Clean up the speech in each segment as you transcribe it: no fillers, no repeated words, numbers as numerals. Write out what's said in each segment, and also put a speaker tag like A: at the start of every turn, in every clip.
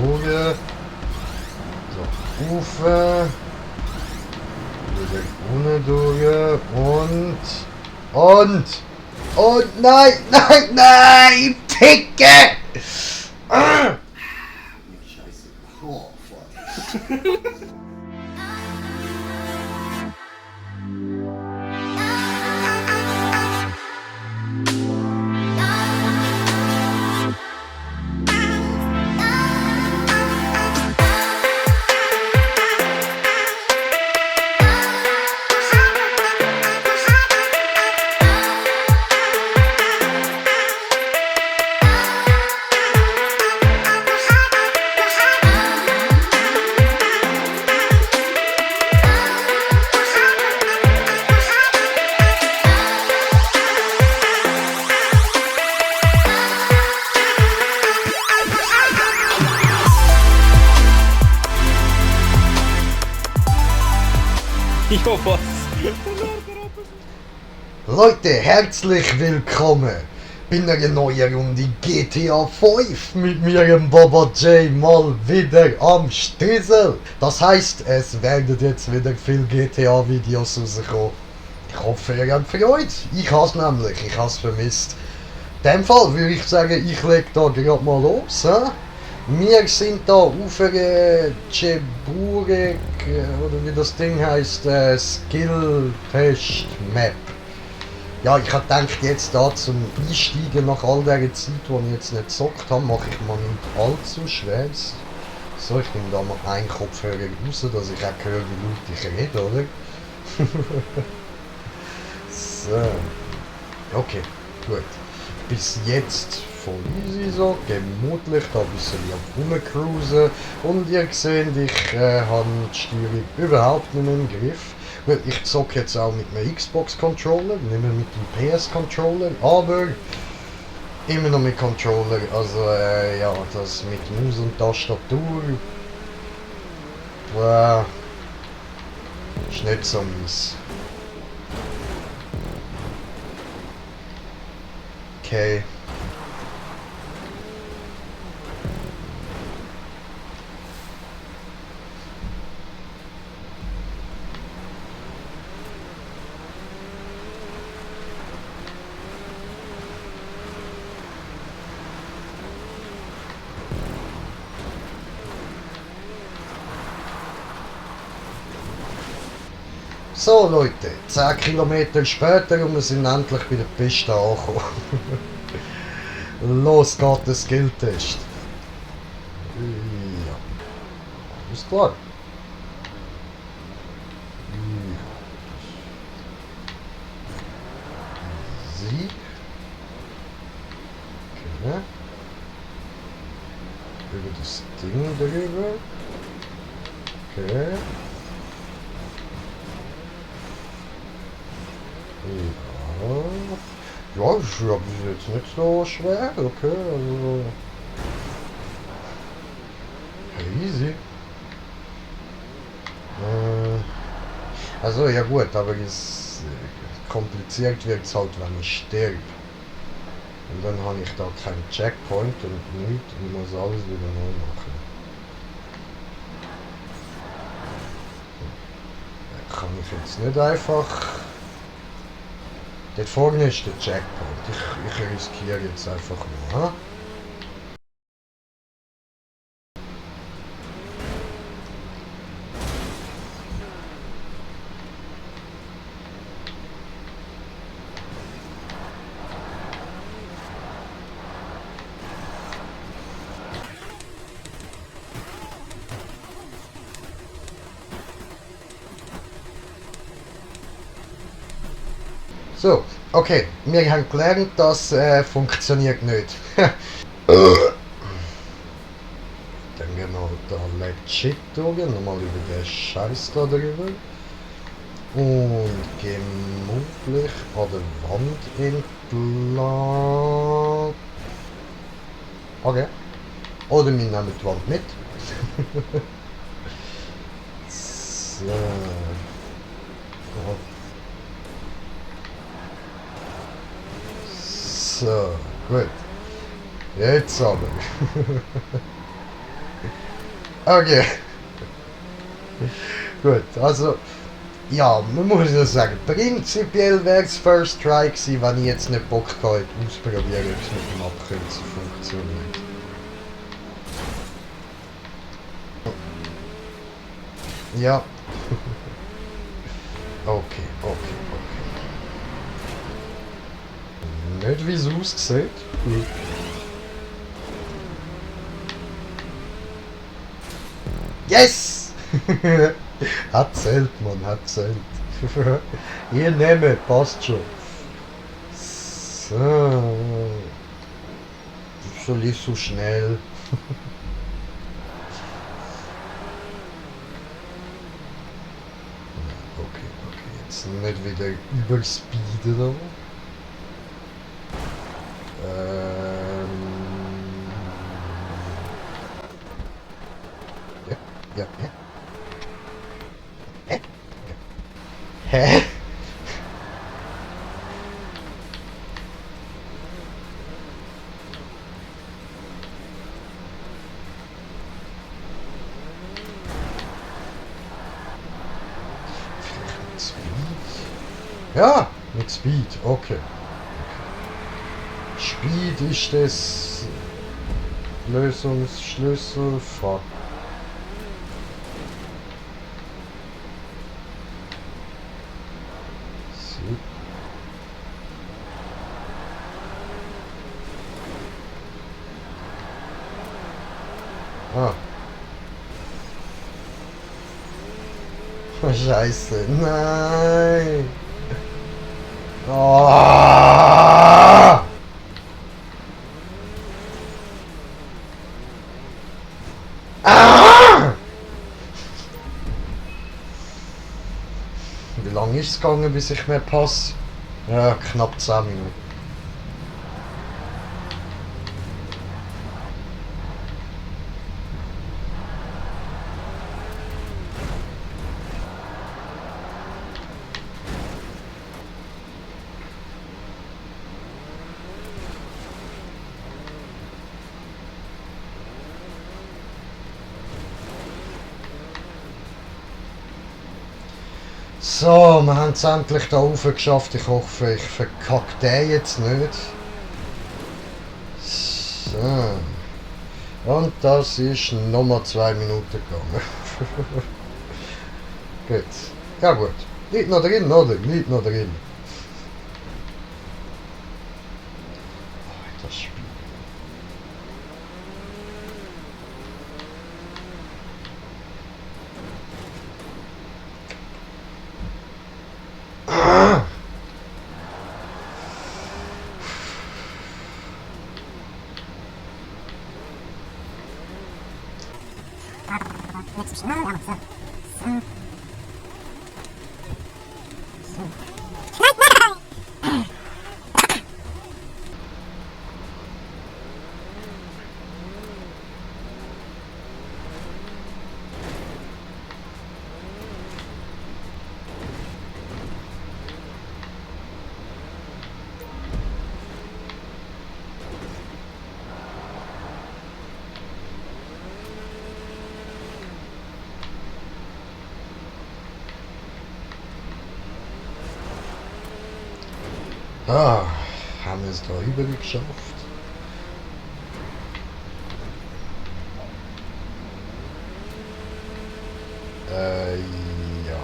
A: durch. So, rauf. Wieder unten durch. Und nein, nein, nein! Ticke!
B: Scheiße. Oh, fuck.
C: Jo, was?
A: Leute, herzlich willkommen bei einer neuen Runde GTA 5 mit mir, dem Baba J, mal wieder am Stissel. Das heisst, es werden jetzt wieder viele GTA-Videos rauskommen. Ich hoffe, ihr habt Freude. Ich has nämlich, ich has vermisst. In dem Fall würde ich sagen, ich leg da gerade mal los. He? Wir sind da auf einer Cheburek, oder wie das Ding heisst, Skill Test Map. Ja, ich hab gedacht, jetzt da zum Einsteigen nach all der Zeit, die ich jetzt nicht gezockt habe, mache ich mal nicht allzu schweres. So, ich nehme da mal einen Kopfhörer raus, dass ich auch höre, wie laut ich rede, oder? So. Okay, gut. Bis jetzt voll easy so, gemütlich, da ein bisschen am Rumcruisen. Und ihr seht, ich habe die Steuerung überhaupt nicht mehr im Griff. Gut, ich zocke jetzt auch mit einem Xbox-Controller, nicht mehr mit dem PS-Controller, aber immer noch mit Controller. Also ja, das mit Maus und Tastatur ist nicht so mies. Okay. So Leute, 10 Kilometer später und wir sind endlich bei der Piste angekommen. Los geht der Skilltest. Ja. Ist klar. Sie. Okay. Über das Ding drüber. Okay. Ja, ist ja jetzt nicht so schwer, okay, also easy. Also ja gut, aber es kompliziert wird es halt, wenn ich sterbe. Und dann habe ich da keinen Checkpoint und nichts und muss alles wieder neu machen. Kann ich jetzt nicht einfach... Dort vorne ist der Checkpoint. Ich riskiere jetzt einfach mal. So, okay, wir haben gelernt, das funktioniert nicht. Dann gehen wir da legit durch, nochmal über den Scheiß da drüber. Und gemütlich an der Wand entlang. Okay. Oder wir nehmen die Wand mit. So. So, gut. Jetzt aber. Okay. Gut, also, ja, man muss ja sagen, prinzipiell wäre es First Try gewesen, wenn ich jetzt nicht Bock gehabt hätte, ausprobieren, ob es mit dem Abkürzen funktioniert. Ja. Okay, okay, okay. Nicht wie es aussieht. Gut. Yes! Hat zählt, Mann, hat zählt. Ihr nehmt, passt schon. So. So lief so schnell. Okay, okay, jetzt nicht wieder überspeeden, aber. Ja, ja, ja. Hä? Mit Speed? Ja, mit Speed, okay. Speed ist das Lösungsschlüssel. Fuck. Ah. Oh, Scheiße. Nein. Oh. Ah. Wie lange ist es gegangen, bis ich mehr passe? Ja, knapp 10 Minuten. So, wir haben es endlich da rauf geschafft. Ich hoffe, ich verkacke den jetzt nicht. So. Und das ist nochmal 2 Minuten gegangen. Gut. Ja gut. Liegt noch drin, oder? Liegt noch drin. Oh, das Spiel. Ah! Ah, haben wir es da rüber geschafft? Ja,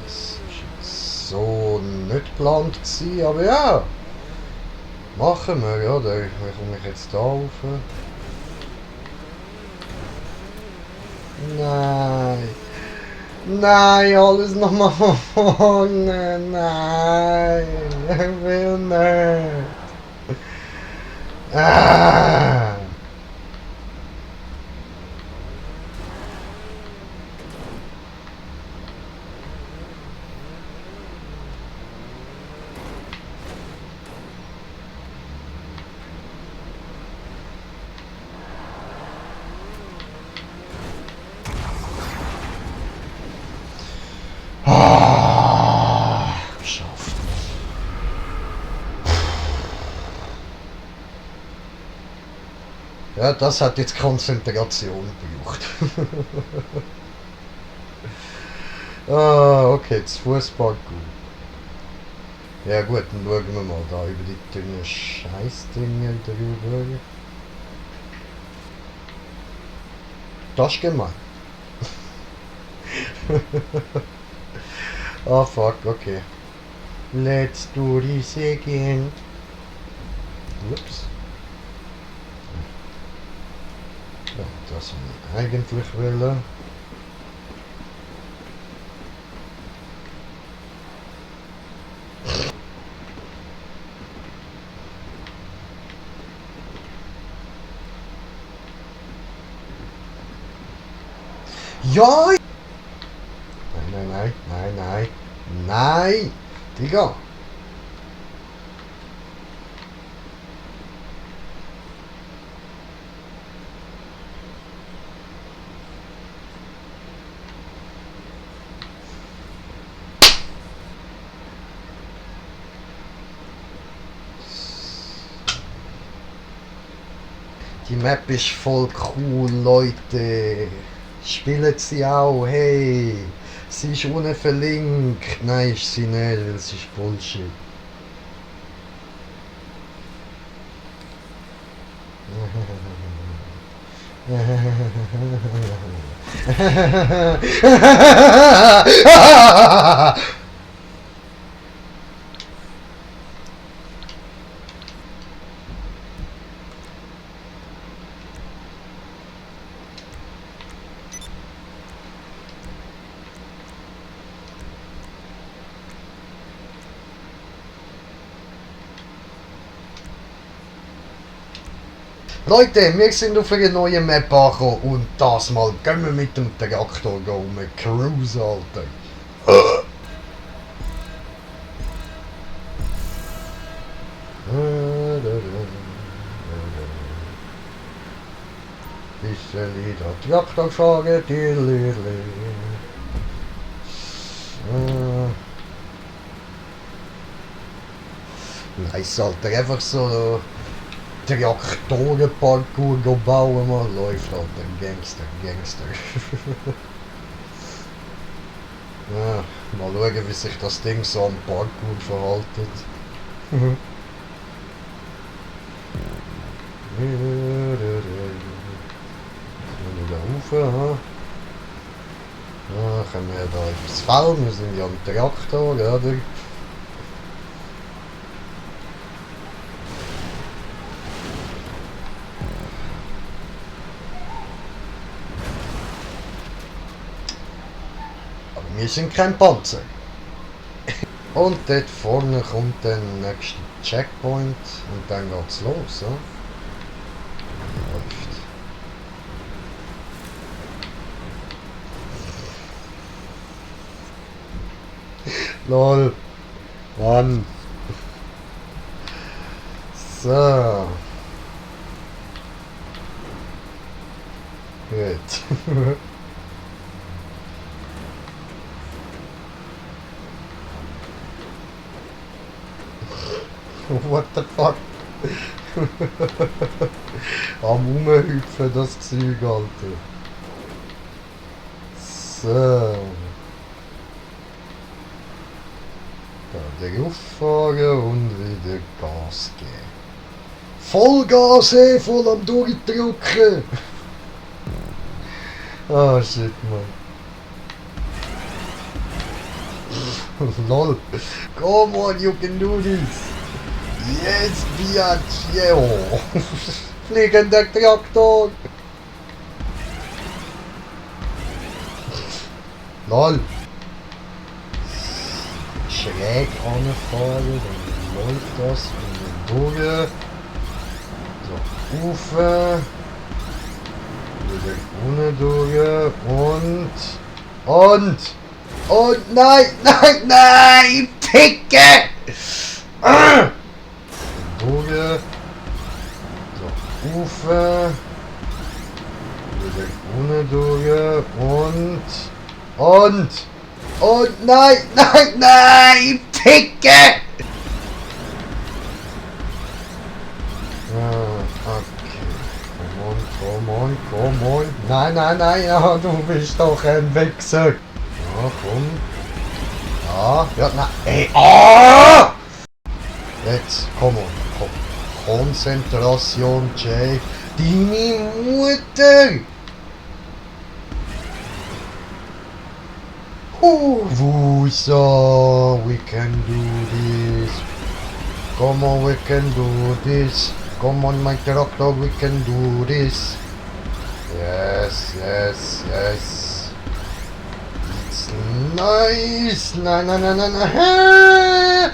A: das ist jetzt so nicht geplant gewesen, aber ja, machen wir, ja, wie komme ich jetzt da rauf? Nein. Nein, alles nochmal von vorne. Nein, ich will nicht. Ah. Geschafft. Ja, das hat jetzt Konzentration gebraucht. Ah, okay, das Fußball gut. Ja gut, dann schauen wir mal da über die dünnen Scheißdinger drüber. Das ist gemein. Oh fuck, okay. Let's do this again. Ups. Ja, das will ich eigentlich wollen. Ja! Nein, nein, nein, nein, nein. Nein! Digga! Die Map ist voll cool, Leute. Spielen sie auch, hey. Sie ist unten verlinkt. Nein, ist sie nicht, weil es ist Bullshit. Leute, wir sind auf eine neue Map angekommen und das mal gehen wir mit dem Traktor um Cruise, Alter. Bisschen wieder Traktor fahren, nice, Alter, einfach so Traktorenparkour bauen, man läuft, Alter, Gangster. Ja, mal schauen, wie sich das Ding so am Parkour verhaltet. Wieder rauf, ha? Ja, können wir da übers Feld, wir sind ja am Traktor, oder? Aber wir sind kein Panzer. Und dort vorne kommt der nächste Checkpoint und dann geht's los, ja? Läuft. Lol. Mann. So. Gut. What the fuck? Am Rumhüpfen das Zeug, Alter. So. Da wieder auffahren und wieder Gas geben. Vollgas, ey, voll am Durchdrücken. Ah, shit, man. Lol. Come on, you can do this. Yes, biatch, yeah. Fliegender Traktor. Lol. Schräg anfahren, dann läuft das und durch. So, rauf. Wieder unten durch und nein, Picke! Durch. So, rauf. Wieder unten durch und nein, Picke! Ah, okay. Come on. Komm on. Nein, nein, nein, ja, du bist doch ein Wichser. Ja, komm. Ja, ja, nein. Ey, ah! Jetzt, komm on, komm. Konzentration, Jay. Deine Mutter! Wusa, we can do this. Come on, we can do this. Come on, my tractor, we can do this. Yes, yes, yes. It's nice. Nein, nein, nein, nein, nein.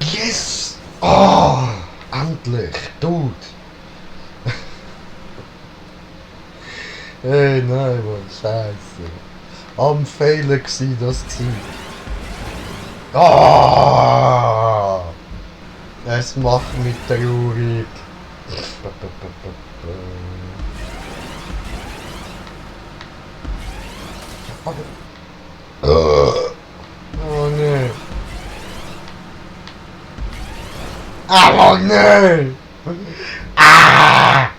A: Yes! Oh, endlich, Dude. Hey, nein, Mann, scheiße. Am Fehler gsi das Ziel. Ah! Es macht mich traurig. Oh ne. Oh ne! Ah!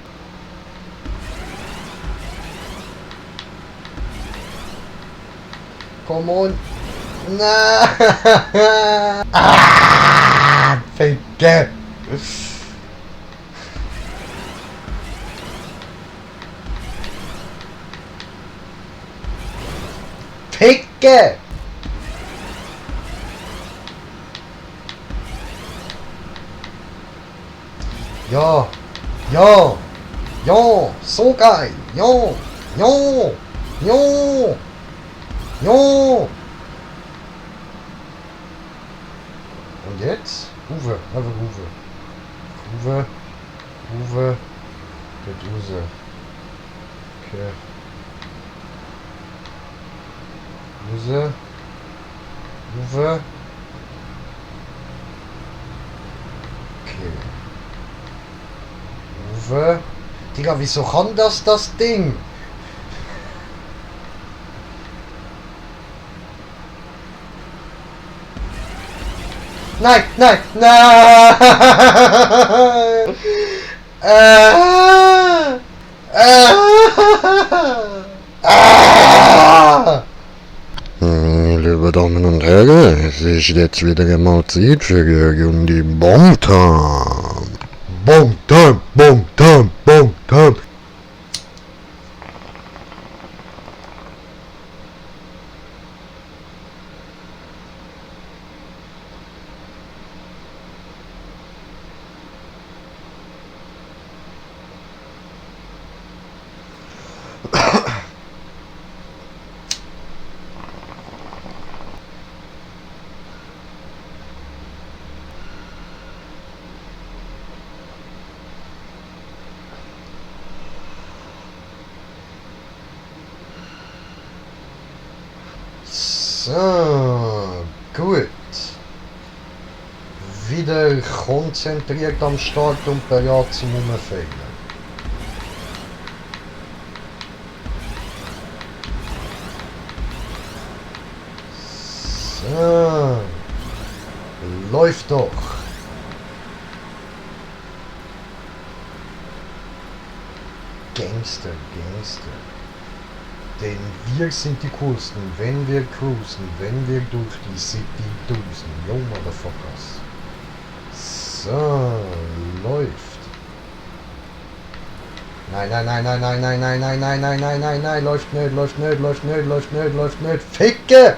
A: Come on. Nein! Ah! Ficke! Ficke! Ja! Ja! Ja! So geil! Ja! Ja! Ja! Ja! Und jetzt? Uwe, einfach Uwe. Uwe. Uwe. Geht Uwe. Okay. Uwe. Uwe. Okay. Uwe. Digga, wieso kann das Ding? Nein, nein, nein! Liebe Damen und Herren, es ist jetzt wieder einmal Zeit für die Bomb-Time. Bomb-Time, Bomb-Time, Bomb-Time. So, gut. Wieder konzentriert am Start und bereit zum Umfällen. So, läuft doch. Gangster, Gangster. Denn wir sind die Coolsten, wenn wir cruisen, wenn wir durch die City dusen. Yo, Motherfuckers. So, läuft. Nein, nein, nein, nein, nein, nein, nein, nein, nein, nein, nein, nein, nein, läuft nicht, läuft nicht, läuft nicht, läuft nicht, läuft nicht. Ficke!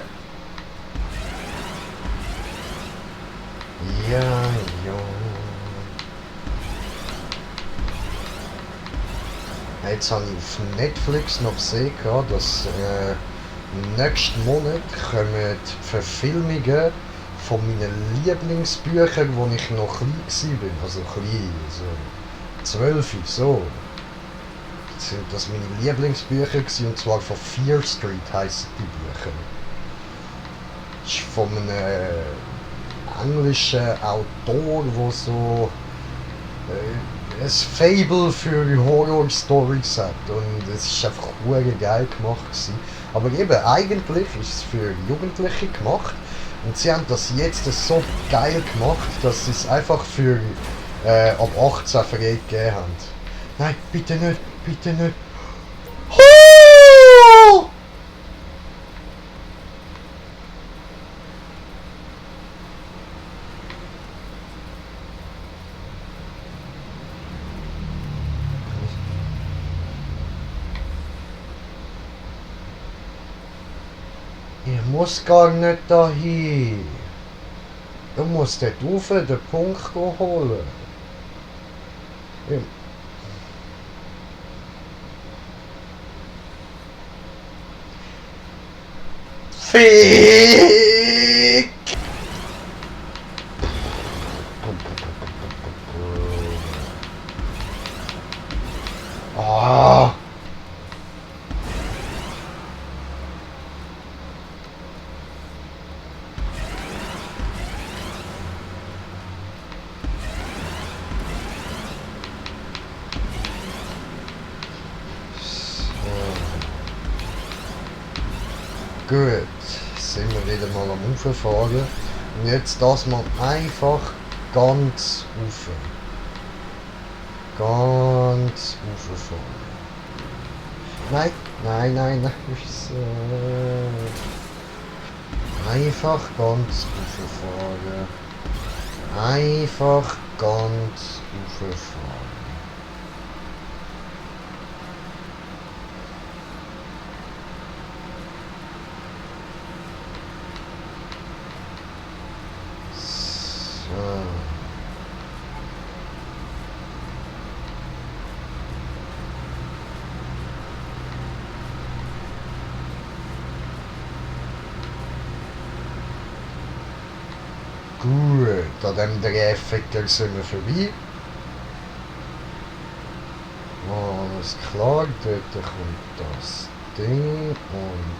A: Ja, ja. Jetzt habe ich auf Netflix noch gesehen, dass nächsten Monat kommen die Verfilmungen von meinen Lieblingsbüchern, wo ich noch klein war. Also klein, so 12, so. Sind das meine Lieblingsbücher gewesen, und zwar von Fear Street heissen die Bücher. Das ist von einem englischen Autor, der so ein Fable für Horror-Stories hat, und es ist einfach verdammt geil gemacht gewesen. Aber eben, eigentlich ist es für Jugendliche gemacht, und sie haben das jetzt so geil gemacht, dass sie es einfach für ab 18 freigegeben haben. Nein, bitte nicht, bitte nicht. Oh! Ich muss gar nicht dahin. Ich muss dort rauf den Punkt holen. Ich Fick! Ah! Gut, sind wir wieder mal am Rauffahren. Und jetzt das mal einfach ganz rauf. Ganz rauffahren. Nein, nein, nein, nein. Einfach ganz rauffahren. Einfach ganz rauffahren. So. Gut, an dem Drehficker sind wir vorbei. Alles klar, dort kommt das Ding und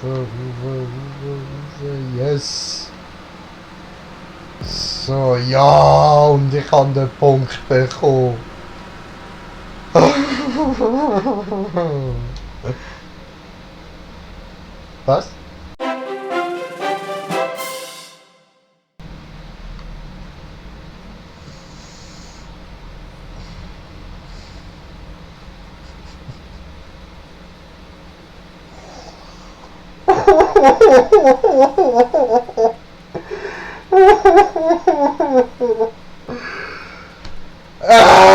A: rauf, yes. So, ja, und ich habe den Punkt bekommen. Was? Ah!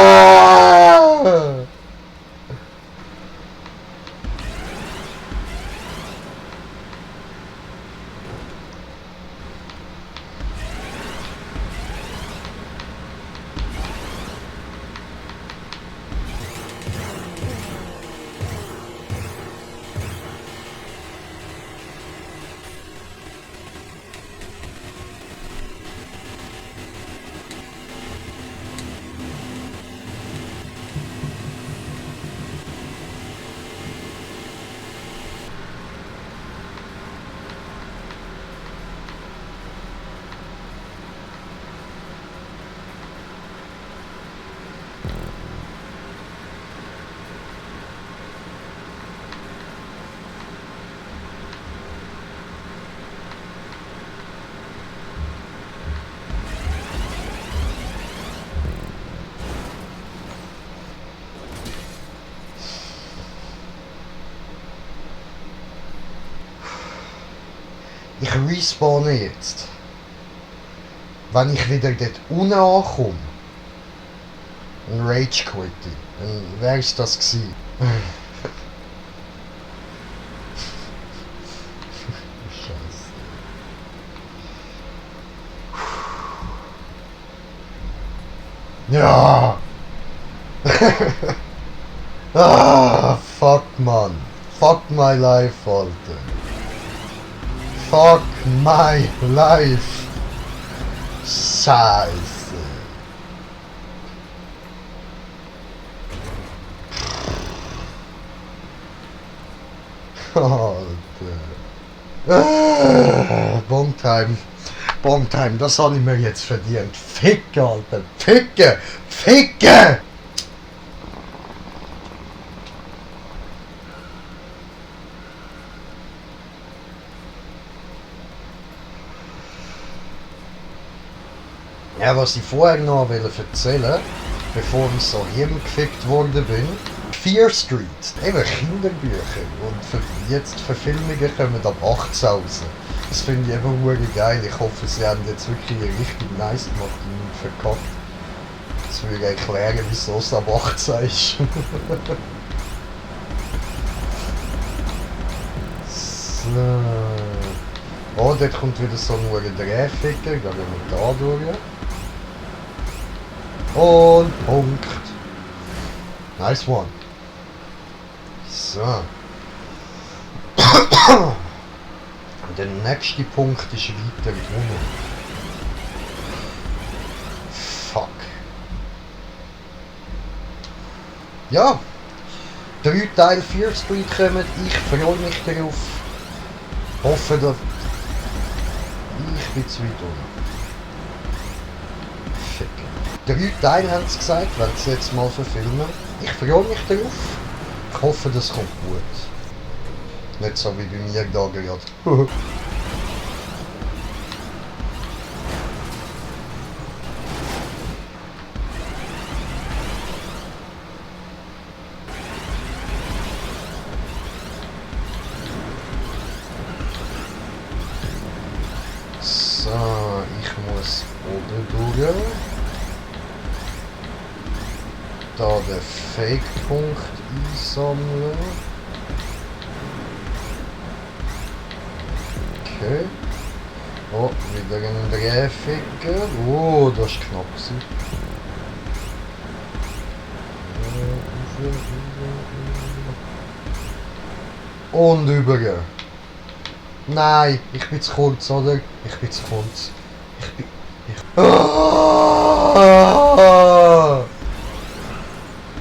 A: Ich respawne jetzt. Wenn ich wieder dort unten ankomme, ein Rage Quitte, dann wäre es das gewesen. Scheiße. Ja! Ah, fuck, man. Fuck my life, Alter. Fuck my life. Scheiße. Alter. Bongtime. Bongtime, das habe ich mir jetzt verdient. Ficke, Alter. Ficke. Ficke. Ja, was ich vorher noch erzählen wollte, bevor ich so hirngefickt worden bin. Fear Street, eben Kinderbücher und jetzt Verfilmungen kommen ab 18 raus. Das finde ich eben wirklich geil. Ich hoffe, sie haben jetzt wirklich richtig nice gemacht und verkackt. Das würde erklären, wieso es ab 18 ist. So. Oh, dort kommt wieder so ein Drehficker, da gehen wir da durch. Und Punkt. Nice one. So. Der nächste Punkt ist weiter unten. Fuck. Ja. 3 Teile Fear Street kommen. Ich freue mich darauf. Hoffe, dass ich bin zu weit unten. 3 Teile haben sie gesagt, werden sie jetzt mal verfilmen. Ich freue mich darauf. Ich hoffe, das kommt gut. Nicht so wie bei mir da gerade. So, ich muss oben durch. Da den Fake-Punkt einsammeln. Okay. Oh, wieder ein Drehficker. Oh, das war knapp. Und über. Nein, ich bin zu kurz, oder? Ich bin zu kurz. Ah!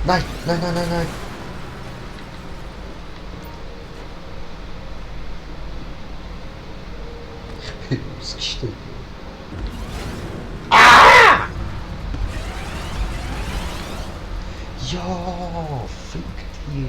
A: Nein, nein, nein, nein, nein. Ich bin ausgestiegen. Ah! Ja, fick dich.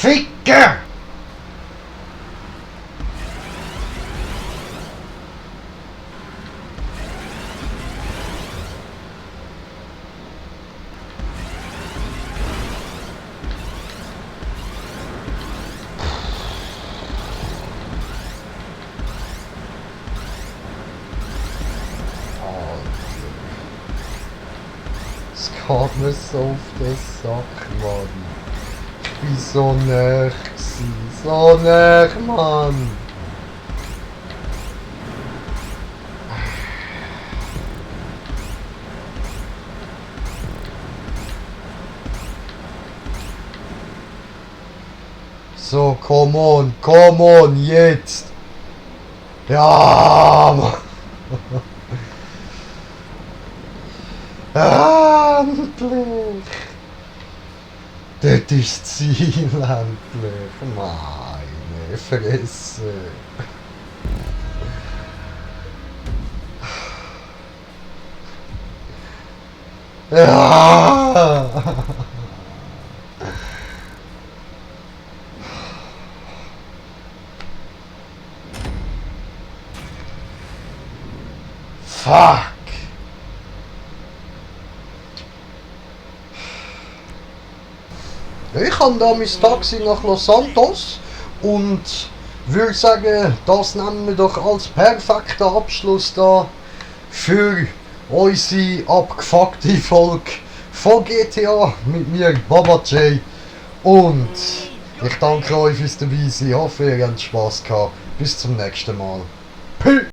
A: Ficker! Es geht mir so auf den Sack, Mann. Ich bin so nah gewesen. So nah, Mann. So, come on, jetzt. Ja, Mann. Endlich. Das ist das Ziel, endlich. Meine Fresse. Ja. Fuck. Ich habe da mein Taxi nach Los Santos und würde sagen, das nehmen wir doch als perfekten Abschluss da für unsere abgefuckte Folge von GTA mit mir, Baba J. Und ich danke euch fürs Dabeisein. Ich hoffe, ihr habt Spass gehabt. Bis zum nächsten Mal. Peace.